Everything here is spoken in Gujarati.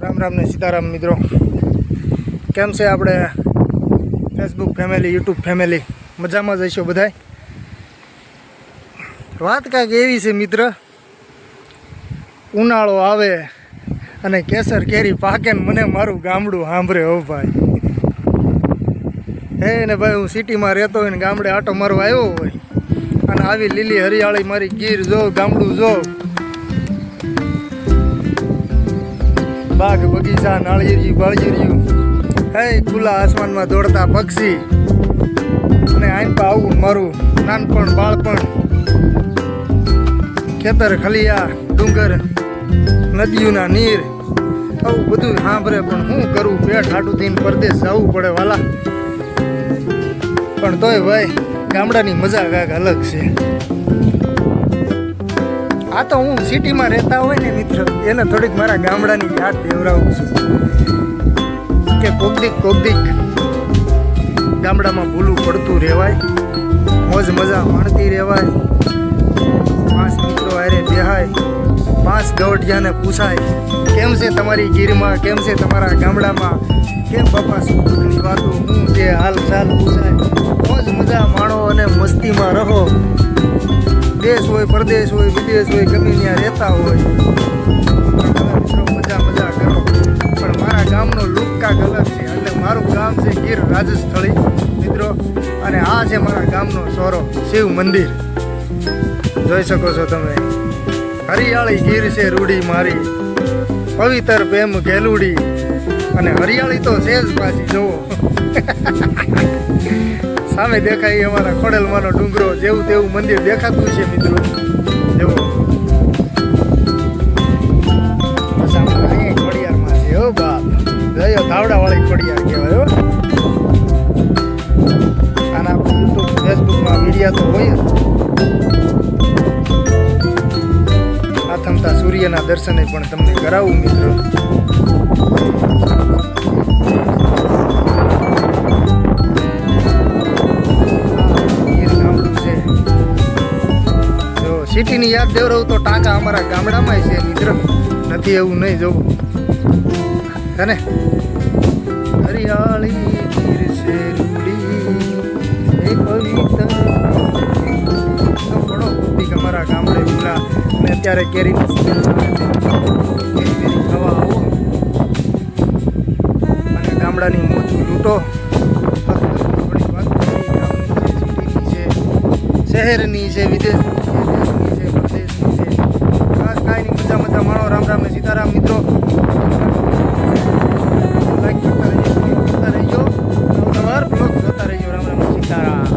રામ રામ ને સીતારામ મિત્રો, કેમ છે આપણે ફેસબુક ફેમિલી, યુટ્યુબ ફેમિલી? મજામાં જ હશો બધાય. વાત કાંઈક એવી છે મિત્ર, ઉનાળો આવે અને કેસર કેરી પાકે ને મને મારું ગામડું સાંભળે. હો ભાઈ, હે ને ભાઈ, હું સિટીમાં રહેતો હોય ને ગામડે આટો મારવા આવ્યો હોય અને આવી લીલી હરિયાળી મારી ગીર જો, ગામડું જો, બાગ બગીચા, નાળિયેરિયું બાળિયેરિયું, હે ખુલ્લા આસમાનમાં દોડતા પક્ષી અને આઈપા આવું મારું નાનપણ, બાળપણ, ખેતર ખલિયા, ડુંગર, નદીઓના નીર, આવું બધું સાંભળે. પણ શું કરું, પેટ હાટું થઈને પરદેશ જવું પડે વાલા. પણ તોય ભાઈ ગામડાની મજા કાંઈક અલગ છે. આ તો હું સિટીમાં રહેતા હોય ને મિત્ર, એને થોડીક મારા ગામડાની યાદ દેવરાવું છું કે કોક દીક ગામડામાં ભૂલું પડતું રહેવાય, મોજ મજા માણતી રહેવાય, 5 મિત્રો હારે બેહાય, 5 ગવડિયાને પૂછાય કેમ છે તમારી ગીરમાં, કેમ છે તમારા ગામડામાં, કેમ બાપા સુખની વાતો, હું જે હાલ ચાલ પૂછાય, મોજ મજા માણો અને મસ્તીમાં રહો. દેશ હોય, પરદેશ હોય, વિદેશ હોય, ગમે ત્યાં રહેતા હોય, મિત્રો મજા કરો. પણ મારા ગામનો લુક કાંઈક અલગ છે. એટલે મારું ગામ છે ગીર રાજસ્થળી મિત્રો, અને આ છે મારા ગામનો સોરો શિવ મંદિર. જોઈ શકો છો તમે, હરિયાળી ગીર છે રૂડી મારી, પવિત્ર પ્રેમ ગેલુડી, અને હરિયાળી તો છે જ પાછી. જુઓ સામે દેખાય અમારા ખોડલમાંનો ડુંગરો, જેવું તેવું મંદિર દેખાતું છે મિત્રો. જુઓ અહીંયા ખોડિયારમાં છે. હો બાપ, જયો ધાવડાવાળી ખોડિયાર કહેવાય. હો આના યુટ્યુબ ફેસબુકમાં વિડીયા તો હોય જ. આથમતા સૂર્યના દર્શને પણ તમને કરાવું મિત્રો. સિટીની યાદ દેવરાવું તો ટાંકા અમારા ગામડામાં છે મિત્ર, નથી એવું નહીં જોવું હે. હરિયાળી ગીર છે રૂડી એ પવિત્ર પડો બુદ્ધિક અમારા ગામડે ભૂલા. અને અત્યારે કેરી ખાવા આવો અને ગામડાની મોજું લૂંટો. શહેરની છે, વિદેશની છે, પરદેશની છે, ખાસ કાંઈ નહીં, મજા માણો. રામ રામ ને સીતારામ મિત્રો. લાઈક કરતા રહીજો, નવાર બ્લોગ જોતા રહીજો. રામ રામ ને સીતારામ.